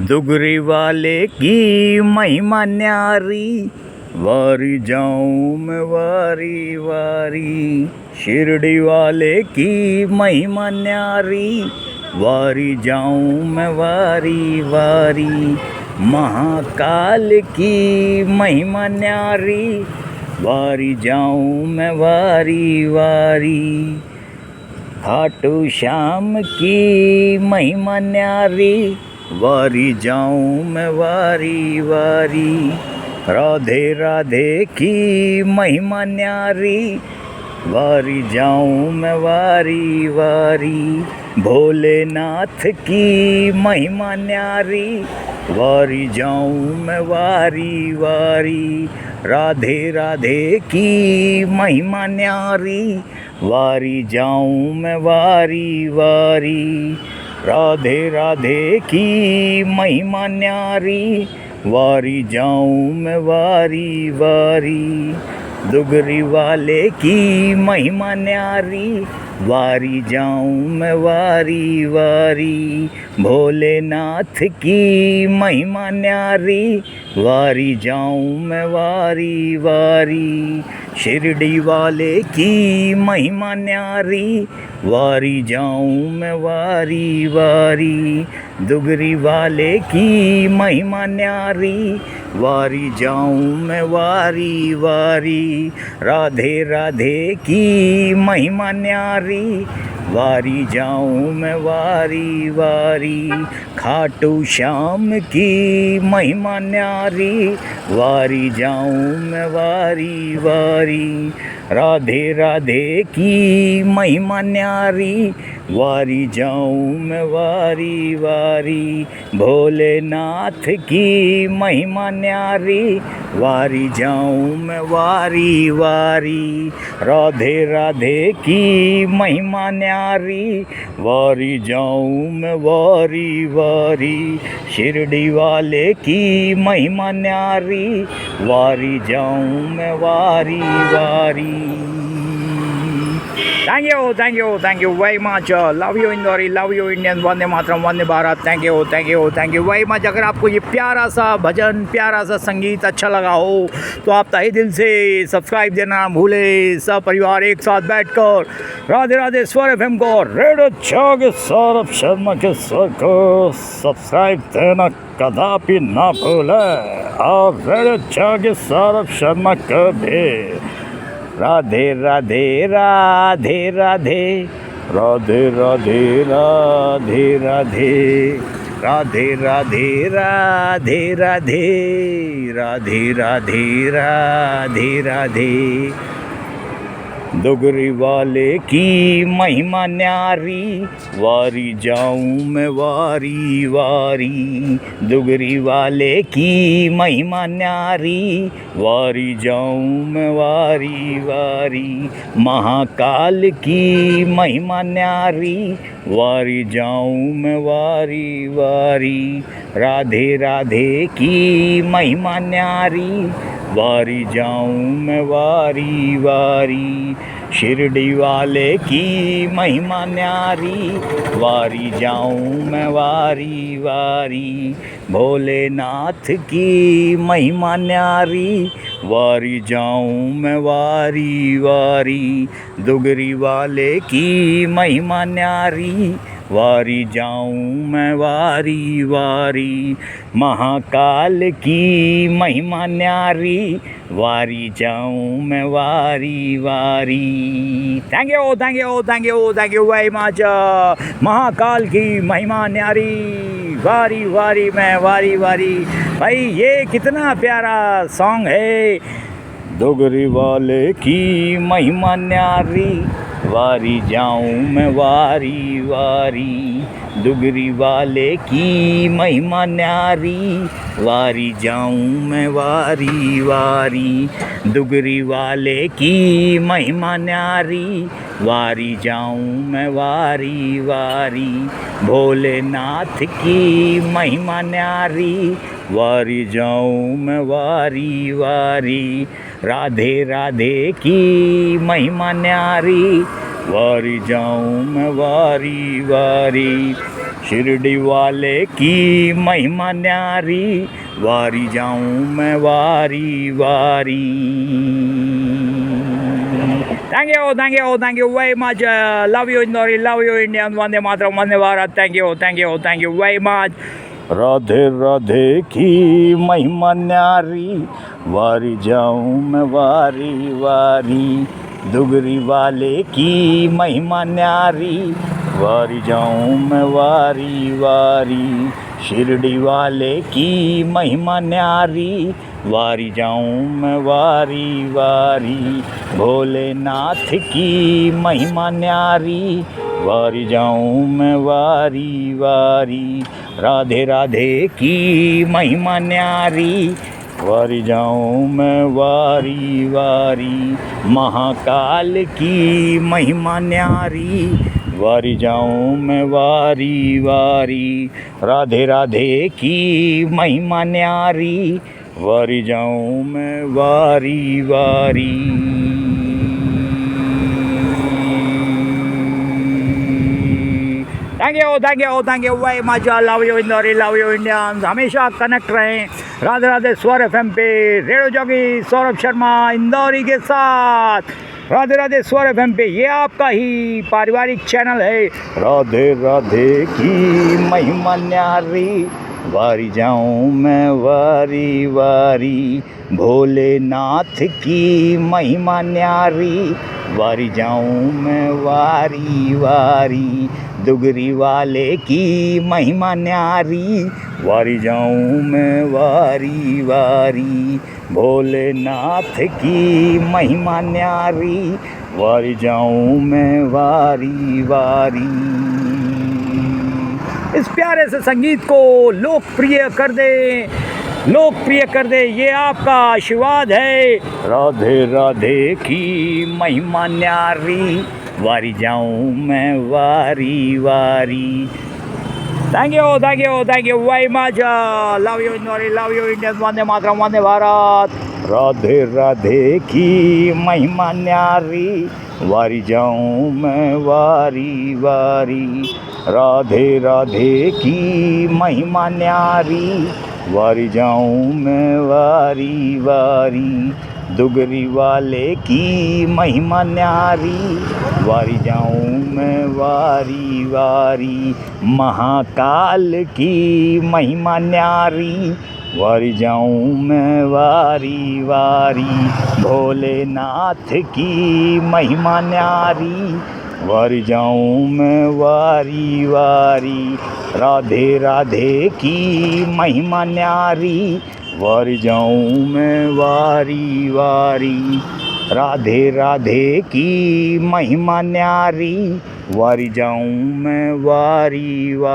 दुगरी वाले की महिमा न्यारी, वारी जाऊं मैं वारी वारी। शिरडी वाले की महिमा न्यारी, वारी जाऊं मैं वारी वारी। महाकाल की महिमा न्यारी, वारी जाऊं मैं वारी वारी। खाटू श्याम की महिमा न्यारी, वारी जाऊं मैं वारी वारी। राधे राधे की महिमा न्यारी, वारी जाऊं मैं वारी वारी। भोलेनाथ की महिमा न्यारी, वारी जाऊं मैं वारी वारी। राधे राधे की महिमा न्यारी, वारी जाऊं मैं वारी वारी। राधे राधे की महिमा न्यारी, वारी जाऊं मैं वारी वारी। दुगरी वाले की महिमा न्यारी, वारी जाऊं मैं वारी वारी। भोलेनाथ की महिमा न्यारी, वारी जाऊं मैं वारी वारी। शिरडी वाले की महिमा न्यारी, वारी जाऊं मैं वारी वारी। दुगरी वाले की महिमा न्यारी, वारी जाऊं मैं वारी वारी। राधे राधे की महिमा न्यारी, वारी जाऊं मैं वारी वारी। खाटू श्याम की महिमा न्यारी, वारी जाऊं मैं वारी वारी। राधे राधे की महिमा न्यारी, वारी जाऊं मैं वारी वारी। भोलेनाथ की महिमा न्यारी, वारी जाऊं मैं वारी वारी। राधे राधे की महिमा न्यारी, वारी जाऊं मैं वारी वारी। शिरडी वाले की महिमा न्यारी, वारी जाऊं मैं वारी वारी। Thank you very much. Love you Indori, love you Indian, वंदे मातरम, वंदे Bharat. Thank you very much. अगर आपको ये प्यारा सा भजन, प्यारा सा संगीत अच्छा लगा हो तो आप तहे दिल से सब्सक्राइब देना ना भूले। सब परिवार एक साथ बैठकर राधे राधे स्वर एफएम को, रेडियो के सौरभ शर्मा के स्वर को सब्सक्राइब देना कदापि ना भूले। और रेडियो के सौरभ शर्मा को भी राधे राधे राधे राधे राधे राधे राधे राधे राधे राधे राधे राधे राधे राधे राधे राधे। दुगरी वाले की महिमा न्यारी, वारी जाऊं मैं वारी वारी। दुगरी वाले की महिमा न्यारी, वारी जाऊं मैं वारी वारी। महाकाल की महिमा न्यारी, वारी जाऊं मैं वारी वारी। राधे राधे की महिमा न्यारी, वारी जाऊं मैं वारी वारी। शिरडी वाले की महिमा न्यारी, वारी जाऊं मैं वारी वारी। भोलेनाथ की महिमा न्यारी, वारी जाऊं मैं वारी वारी। दुगरी वाले की महिमा न्यारी, वारी जाऊं मैं वारी वारी। महाकाल की महिमा न्यारी, वारी जाऊं मैं वारी वारी। Thank you very much. Mahakal की महिमा न्यारी, वारी वारी मैं वारी वारी। भाई ये कितना प्यारा सॉन्ग है। दुगरी वाले की महिमा न्यारी, वारी जाऊं मैं वारी वारी। दुगरी वाले की महिमा न्यारी, वारी जाऊं मैं वारी वारी। दुगरी वाले की महिमा न्यारी, वारी जाऊं मैं वारी वारी। भोलेनाथ की महिमा न्यारी, वारी जाऊं मैं वारी वारी। राधे राधे की महिमा न्यारी, वारी जाऊं मैं वारी वारी। शिरडी वाले की महिमा न्यारी, वारी जाऊं मैं वारी वारी। Thank you very much. Love you Indori, love you Indian, वंदे मातरम, वंदे Bharat. Thank you very much. Radhe Radhe की महिमा न्यारी, वारी जाऊं मैं वारी वारी। दुगरी वाले की महिमा न्यारी, वारी जाऊं मैं वारी वारी। शिरडी वाले की महिमा न्यारी, वारी जाऊं मैं वारी वारी। भोलेनाथ की महिमा न्यारी, वारी जाऊं मैं वारी वारी। राधे राधे की महिमा न्यारी, वारी जाऊं मैं वारी वारी। महाकाल की महिमा न्यारी, वारी जाऊं मैं वारी वारी। राधे राधे की महिमा न्यारी, वारी जाऊं मैं वारी वारी। Thank you very much. Love you Indori, love you Indians. हमेशा कनेक्ट रहें राधे राधे स्वर FM पे रेडियो जॉकी सौरभ शर्मा इंदौरी के साथ। राधे राधे स्वर FM पे, ये आपका ही पारिवारिक चैनल है। राधे राधे की महिमा न्यारी, वारी जाऊं मैं वारी वारी। भोलेनाथ की महिमा न्यारी, वारी जाऊं मैं वारी वारी। दुगरी वाले की महिमा न्यारी, वारी जाऊं मैं वारी वारी। भोलेनाथ की महिमा न्यारी, वारी जाऊं मैं वारी वारी। इस प्यारे से संगीत को लोकप्रिय कर दे, ये आपका आशीर्वाद है। राधे राधे की महिमा न्यारी, वारी जाऊं मैं वारी वारी। Thank you very much. Love you Indori, love you Indian, वंदे मातरम, वंदे भारत। राधे राधे की महिमा न्यारी, वारी जाऊं मैं वारी वारी। राधे राधे की महिमा न्यारी, वारी जाऊं मैं वारी वारी। दुगरी वाले की महिमा न्यारी, वारी जाऊं मैं वारी वारी। महाकाल की महिमा न्यारी, वारी जाऊं मैं वारी वारी। भोलेनाथ की महिमा न्यारी, वारी जाऊं मैं वारी वारी। राधे राधे की महिमा न्यारी, वारी जाऊं मैं वारी वारी। राधे राधे की महिमा न्यारी, वारी जाऊं मैं वारी वारी।